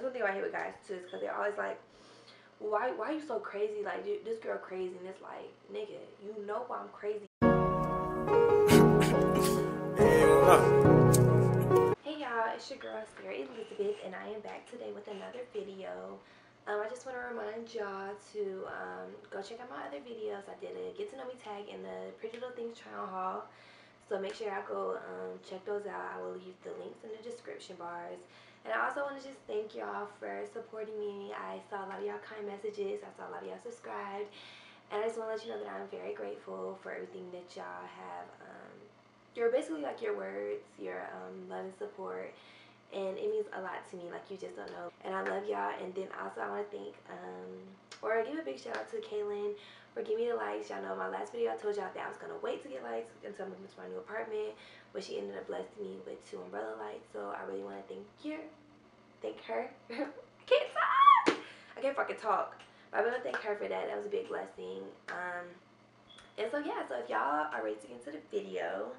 one thing I hate with guys too, is because they're always like, why are you so crazy? Like, dude, this girl crazy. And it's like, nigga, you know why I'm crazy. Hey y'all, it's your girl SarahElizabeth, and I am back today with another video. I just want to remind y'all to go check out my other videos. I did a get to know me tag in the Pretty Little Things try on haul, so make sure y'all go check those out. I will leave the links in the description bars. And I also want to just thank y'all for supporting me. I saw a lot of y'all kind messages. I saw a lot of y'all subscribed, and I just want to let you know that I'm very grateful for everything that y'all have. You're basically like your words, your love and support. And it means a lot to me, like you just don't know. And I love y'all. And then also I want to thank or give a big shout out to Kaylin for giving me the likes. Y'all know my last video I told y'all that I was gonna wait to get likes until I moved into my new apartment, but she ended up blessing me with 2 umbrella lights. So I really want to thank her. I can't talk. I can't fucking talk. But I really want to thank her for that. That was a big blessing. And so yeah, so if y'all are ready to get into the video,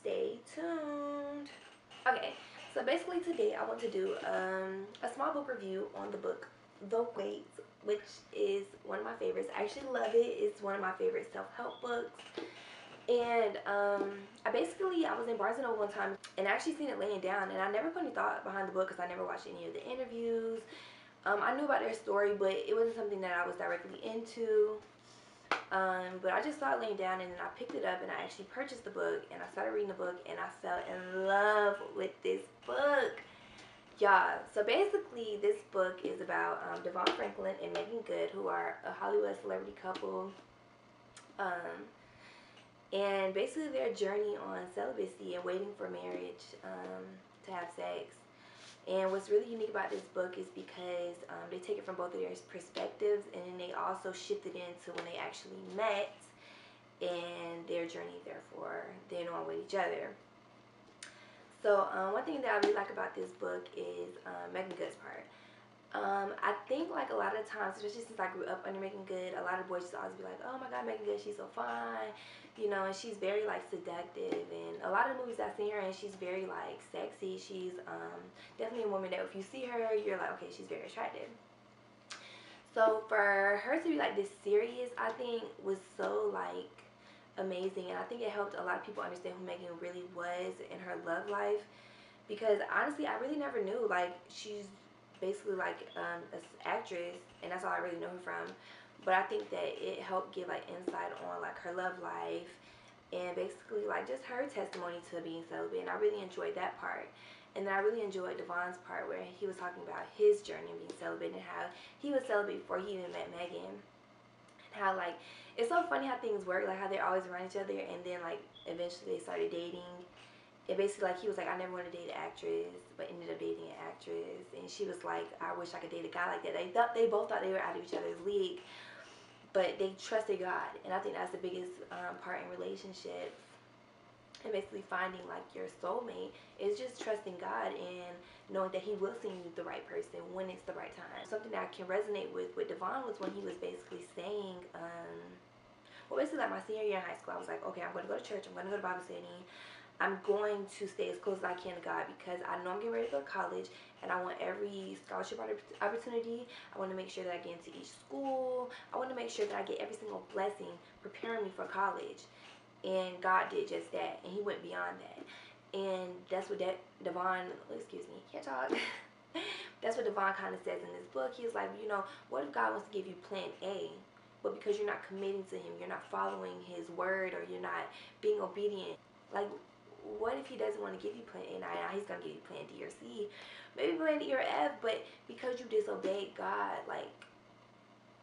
stay tuned. Okay. So basically today I want to do a small book review on the book The Wait, which is one of my favorites. I actually love it. It's one of my favorite self-help books. And I was in Barnes & Noble one time and I actually seen it laying down, and I never put any thought behind the book because I never watched any of the interviews. I knew about their story, but it wasn't something that I was directly into. But I just saw it laying down, and then I picked it up and I actually purchased the book, and I started reading the book, and I fell in love with this book. Yeah, so basically this book is about Devon Franklin and Megan Good, who are a Hollywood celebrity couple. And basically their journey on celibacy and waiting for marriage to have sex. And what's really unique about this book is because they take it from both of their perspectives, and then they also shifted into when they actually met and their journey, therefore, then on with each other. So one thing that I really like about this book is Megan Good's part. I think like a lot of times, especially since I grew up under Megan Good, a lot of boys just always be like, oh my god, Megan Good, she's so fine, you know, and she's very like seductive, and a lot of the movies I've seen her in, she's very like sexy. She's definitely a woman that if you see her, you're like, okay, she's very attractive. So for her to be like this serious, I think was so like amazing, and I think it helped a lot of people understand who Megan really was in her love life, because honestly I really never knew. Like, she's basically like an actress, and that's all I really know her from, but I think that it helped give like insight on like her love life and basically like just her testimony to being celibate, and I really enjoyed that part. And then I really enjoyed Devon's part where he was talking about his journey of being celibate and how he was celibate before he even met Megan, and how like it's so funny how things work, like how they're always around each other, and then like eventually they started dating. It basically like he was like, I never wanted to date an actress, but ended up dating an actress, and she was like, I wish I could date a guy like that. They both thought they were out of each other's league, but they trusted God, and I think that's the biggest part in relationships, and basically finding like your soulmate is just trusting God and knowing that He will send you the right person when it's the right time. Something that I can resonate with Devon was when he was basically saying, well, basically like my senior year in high school, I was like, okay, I'm going to go to church, I'm going to go to Bible study. I'm going to stay as close as I can to God, because I know I'm getting ready to go to college, and I want every scholarship opportunity. I want to make sure that I get into each school. I want to make sure that I get every single blessing preparing me for college. And God did just that, and He went beyond that. And that's what Devon, excuse me, can't talk. That's what Devon kind of says in this book. He was like, you know, what if God wants to give you plan A, but because you're not committing to Him, you're not following His word, or you're not being obedient? Like, what if He doesn't want to give you plan A? Now He's going to give you plan D or C, maybe plan D or F, but because you disobeyed God, like,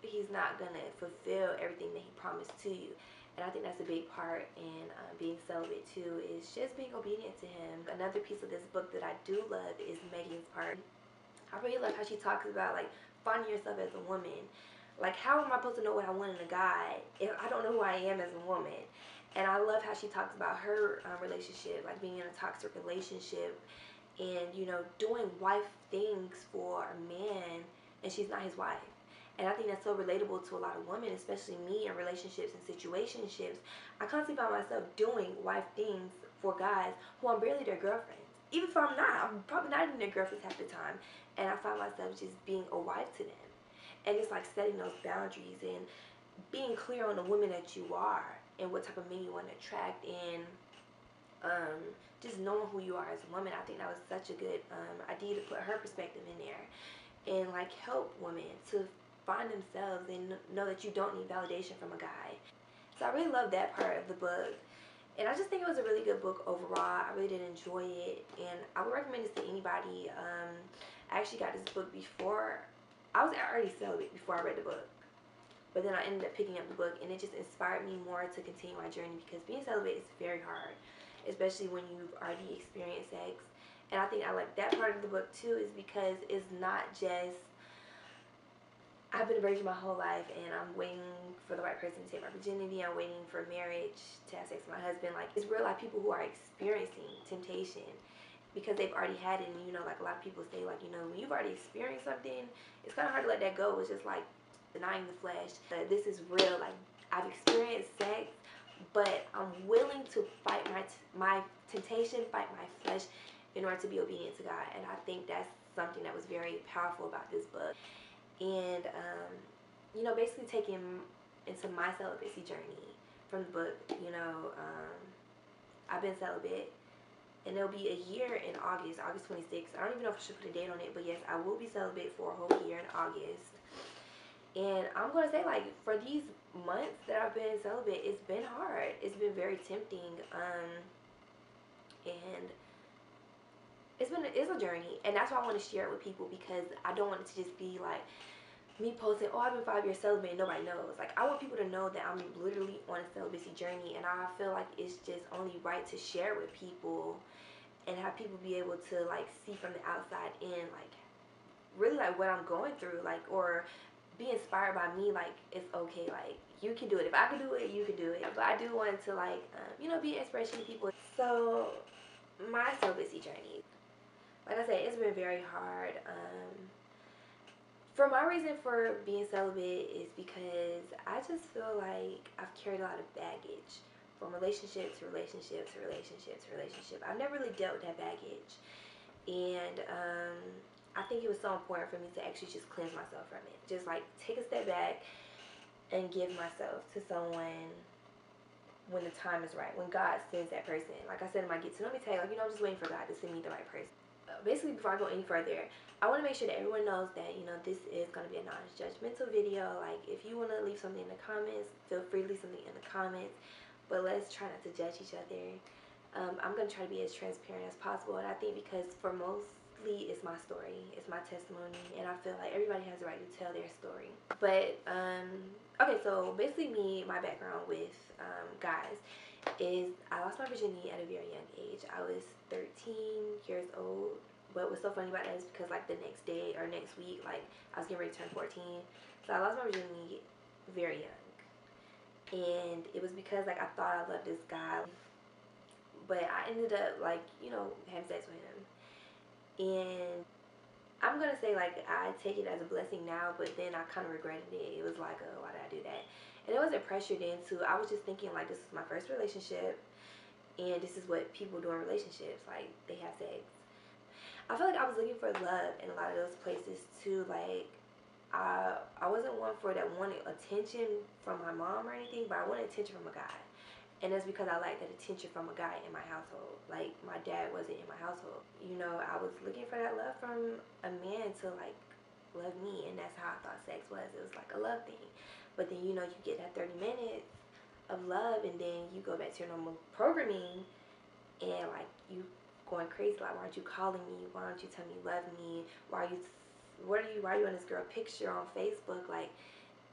He's not going to fulfill everything that He promised to you. And I think that's a big part in being celibate too, is just being obedient to Him. Another piece of this book that I do love is Megan's part. I really love how she talks about like finding yourself as a woman. Like, how am I supposed to know what I want in a guy if I don't know who I am as a woman? And I love how she talks about her relationship, like being in a toxic relationship, and you know, doing wife things for a man, and she's not his wife. And I think that's so relatable to a lot of women, especially me in relationships and situationships. I constantly find myself doing wife things for guys who I'm barely their girlfriends. Even if I'm not, I'm probably not even their girlfriends half the time. and I find myself just being a wife to them. And it's like setting those boundaries and being clear on the woman that you are and what type of men you want to attract, and just knowing who you are as a woman. I think that was such a good idea to put her perspective in there and like help women to find themselves and know that you don't need validation from a guy. So I really love that part of the book. And I just think it was a really good book overall. I really did enjoy it, and I would recommend this to anybody. I actually got this book before. I was already celibate before I read the book, but then I ended up picking up the book, and it just inspired me more to continue my journey, because being celibate is very hard, especially when you've already experienced sex. And I think I like that part of the book too, is because it's not just I've been a virgin my whole life and I'm waiting for the right person to take my virginity. I'm waiting for marriage, to have sex with my husband. Like, it's real life people who are experiencing temptation because they've already had it. And, you know, like a lot of people say, like, you know, when you've already experienced something, it's kind of hard to let that go. It's just like denying the flesh. This is real. Like, I've experienced sex, but I'm willing to fight my temptation, fight my flesh in order to be obedient to God. And I think that's something that was very powerful about this book. And, you know, basically taking into my celibacy journey from the book. You know, I've been celibate, and it'll be a year in August 26th. I don't even know if I should put a date on it, but yes, I will be celibate for a whole year in August. And I'm going to say, like, for these months that I've been celibate, it's been hard. It's been very tempting. And it's a journey, and that's why I want to share it with people, because I don't want it to just be like me posting, oh, I've been 5 years celibate and nobody knows. Like, I want people to know that I'm literally on a celibacy journey, and I feel like it's just only right to share with people and have people be able to like see from the outside in, like, really like what I'm going through, like, or be inspired by me. Like, it's okay, like, you can do it. If I can do it, you can do it. But I do want to, like, you know, be an inspiration to people. So my celibacy journey, like I said, it's been very hard. For my reason for being celibate is because I just feel like I've carried a lot of baggage from relationship to relationship to relationship to relationship. I've never really dealt with that baggage. And I think it was so important for me to actually just cleanse myself from it. Just like take a step back and give myself to someone when the time is right, when God sends that person. Like I said in my Get to Know Me tag, like, you know, I'm just waiting for God to send me the right person. Basically, before I go any further, I want to make sure that everyone knows that, you know, this is going to be a non-judgmental video. Like, if you want to leave something in the comments, feel free to leave something in the comments, but let's try not to judge each other. I'm going to try to be as transparent as possible, and I think because for mostly it's my story, it's my testimony, and I feel like everybody has the right to tell their story. But okay, so basically my background with guys is I lost my virginity at a very young age. I was 13 years old. But what's so funny about that is because, like, the next day or next week, like, I was getting ready to turn 14. So I lost my virginity very young. And it was because, like, I thought I loved this guy. But I ended up, like, you know, having sex with him. And I'm going to say, like, I take it as a blessing now, but then I kind of regretted it. It was like, oh, why did I do that? And it wasn't pressured into. I was just thinking, like, this is my first relationship. And this is what people do in relationships. Like, they have sex. I feel like I was looking for love in a lot of those places too. Like, I wasn't one for that wanted attention from my mom or anything, but I wanted attention from a guy. And that's because I liked that attention from a guy in my household. Like, my dad wasn't in my household. You know, I was looking for that love from a man to, like, love me. And that's how I thought sex was. It was like a love thing. But then, you know, you get that 30 minutes of love, and then you go back to your normal programming, and, like, you going crazy, like, why aren't you calling me? Why don't you tell me you love me? Why are you on this girl picture on Facebook? Like,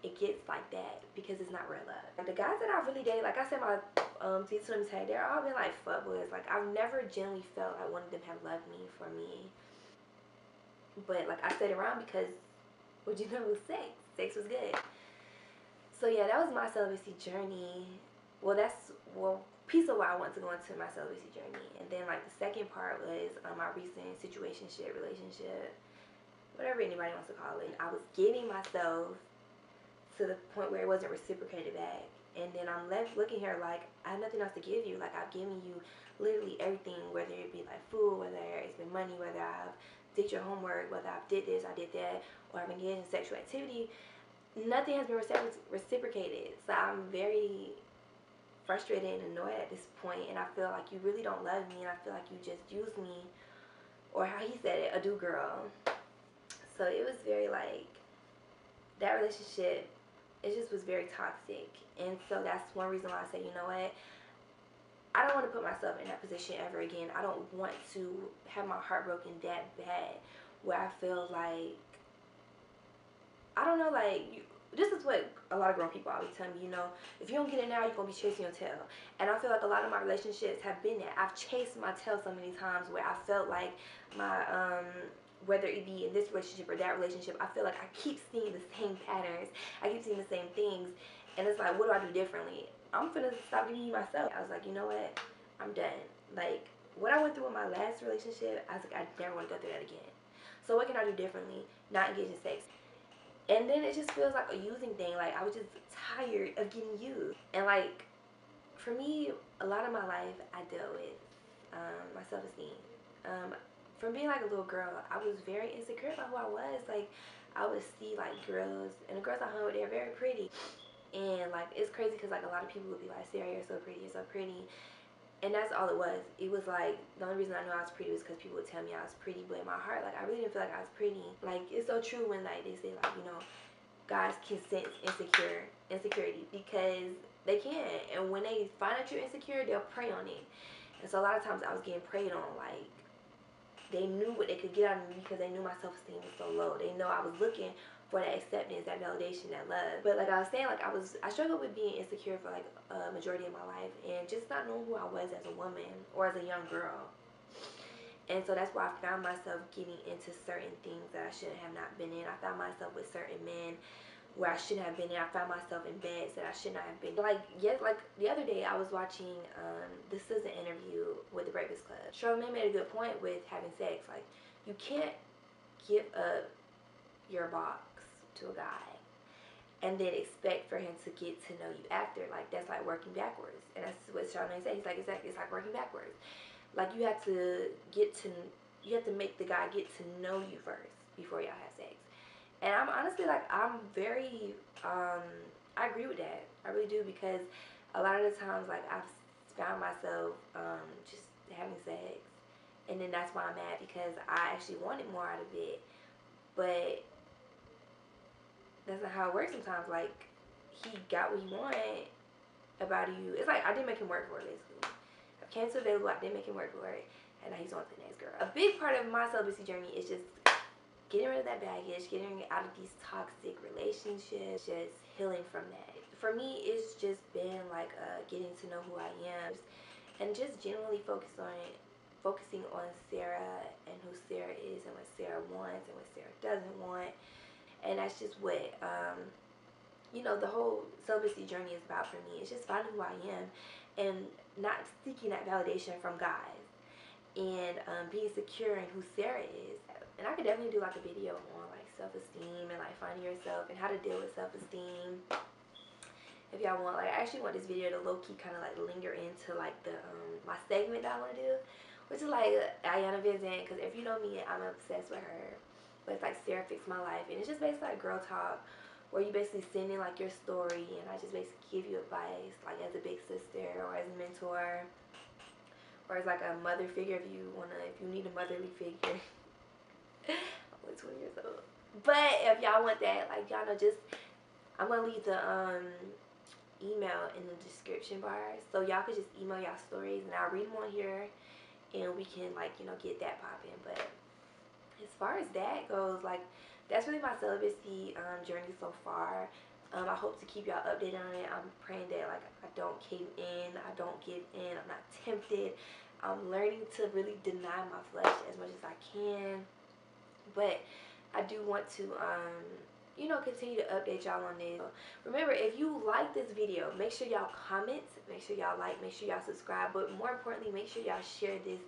it gets like that because it's not real love. Like, the guys that I really dated, like I said, my Get to Know Me tag, they're all been like fuckboys. Like, I've never genuinely felt like one of them have loved me for me. But, like, I stayed around because, what you know, it was sex. Sex was good. So yeah, that was my celibacy journey. Well, piece of why I wanted to go into my celibacy journey. And then, like, the second part was my recent situationship, relationship, whatever anybody wants to call it. I was giving myself to the point where it wasn't reciprocated back. And then I'm left looking here like, I have nothing else to give you. Like, I've given you literally everything, whether it be like food, whether it's been money, whether I've did your homework, whether I did this, I did that, or I've engaged in sexual activity, nothing has been reciprocated. So I'm very frustrated and annoyed at this point, and I feel like you really don't love me, and I feel like you just use me, or how he said it, a do girl. So it was very like, that relationship, it just was very toxic. And so that's one reason why I say, you know what, I don't want to put myself in that position ever again. I don't want to have my heart broken that bad, where I feel like, I don't know, like, this is what a lot of grown people always tell me, you know, if you don't get it now, you're going to be chasing your tail. And I feel like a lot of my relationships have been that. I've chased my tail so many times where I felt like my, whether it be in this relationship or that relationship, I feel like I keep seeing the same patterns. I keep seeing the same things. And it's like, what do I do differently? I'm finna stop giving you myself. I was like, you know what? I'm done. Like, what I went through in my last relationship, I was like, I never want to go through that again. So what can I do differently? Not engage in sex. And then it just feels like a using thing. Like, I was just tired of getting used. And like, for me, a lot of my life, I dealt with my self-esteem. From being like a little girl, I was very insecure about who I was. Like, I would see like girls, and the girls I hung with, they're very pretty. And like, it's crazy because like a lot of people would be like, Sarah, you're so pretty, you're so pretty. And that's all it was. It was like, the only reason I knew I was pretty was because people would tell me I was pretty. But in my heart, like, I really didn't feel like I was pretty. Like, it's so true when like they say like, you know, guys can sense insecurity, because they can. And when they find out you're insecure, they'll prey on it. And so a lot of times I was getting preyed on. Like, they knew what they could get out of me because they knew my self-esteem was so low. They know I was looking for that acceptance, that validation, that love. But like I was saying, like I struggled with being insecure for like a majority of my life, and just not knowing who I was as a woman or as a young girl. And so that's why I found myself getting into certain things that I shouldn't have not been in. I found myself with certain men where I shouldn't have been in. I found myself in beds that I should not have been. Like, yes, like the other day I was watching this is an interview with the Breakfast Club. Charlamagne made a good point with having sex. Like, you can't give up your box to a guy and then expect for him to get to know you after. Like, that's like working backwards. And that's what Charlamagne said. He's like, it's like working backwards. Like, you have to make the guy get to know you first before y'all have sex. And I'm honestly like, I'm very I agree with that. I really do, because a lot of the times like I've found myself just having sex, and then that's why I'm mad, because I actually wanted more out of it. But that's not how it works sometimes. Like, he got what he wanted about you. It's like I didn't make him work for it, basically. I came to available, I didn't make him work for it, and now he's on to the next girl. A big part of my celibacy journey is just getting rid of that baggage, getting out of these toxic relationships, just healing from that. For me, it's just been like getting to know who I am, and just generally focusing on Sarah and who Sarah is, and what Sarah wants and what Sarah doesn't want. And that's just what you know, the whole celibacy journey is about for me. It's just finding who I am and not seeking that validation from guys, and being secure in who Sarah is. And I could definitely do like a video on like self-esteem and like finding yourself and how to deal with self-esteem. If y'all want, like, I actually want this video to low-key kind of like linger into like the my segment that I want to do, which is like Ayana Vincent, because if you know me, I'm obsessed with her. But it's like Sarah Fixed My Life, and it's just basically like girl talk, where you basically send in like your story, and I just basically give you advice, like as a big sister or as a mentor, or as like a mother figure if you need a motherly figure. I'm only 20 years old. But if y'all want that, like, y'all know, just I'm gonna leave the email in the description bar, so y'all could just email y'all stories and I'll read them on here, and we can, like, you know, get that popping. But as far as that goes, like, that's really my celibacy journey so far. I hope to keep y'all updated on it. I'm praying that, like, I don't cave in, I don't give in, I'm not tempted. I'm learning to really deny my flesh as much as I can. But I do want to, you know, continue to update y'all on this. Remember, if you like this video, make sure y'all comment, make sure y'all like, make sure y'all subscribe. But more importantly, make sure y'all share this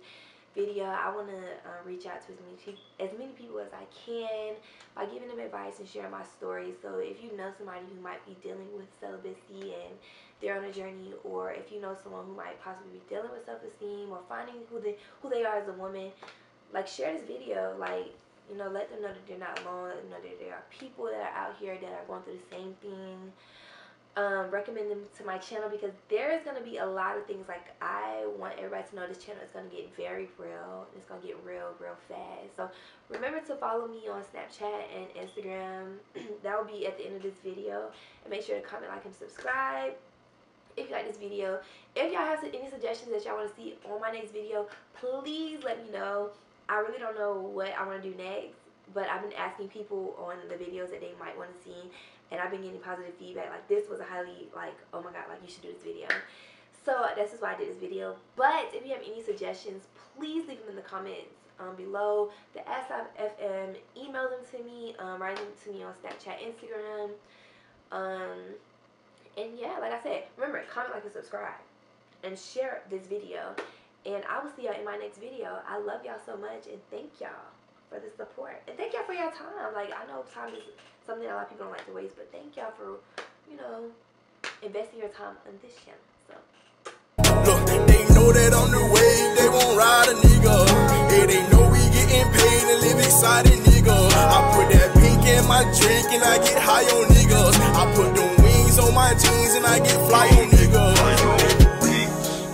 video. I want to reach out to as many people as I can by giving them advice and sharing my story. So if you know somebody who might be dealing with celibacy and they're on a journey, or if you know someone who might possibly be dealing with self-esteem or finding who they are as a woman, like, share this video. Like, you know, let them know that they're not alone. Let them know that there are people that are out here that are going through the same thing. Recommend them to my channel, because there's going to be a lot of things. Like, I want everybody to know this channel is going to get very real. It's going to get real fast. So remember to follow me on Snapchat and Instagram. That will be at the end of this video. And make sure to comment, like, and subscribe if you like this video. If y'all have any suggestions that y'all want to see on my next video, please let me know. I really don't know what I want to do next, but I've been asking people on the videos that they might want to see, and I've been getting positive feedback. Like, this was a highly, like, oh my god, like, you should do this video. So this is why I did this video. But if you have any suggestions, please leave them in the comments below. The SarahXFM, email them to me, write them to me on Snapchat, Instagram. And yeah, like I said, remember, comment, like, and subscribe, and share this video. And I will see y'all in my next video. I love y'all so much, and thank y'all for the support. And thank y'all for your time. Like, I know time is something that a lot of people don't like to waste, but thank y'all for, you know, investing your time on this channel. So look, they know that I'm the wave, they won't ride a nigga. Hey, they know we getting paid and live excited, nigga. I put that pink in my drink and I get high on niggas. I put them wings on my jeans and I get fly on niggas.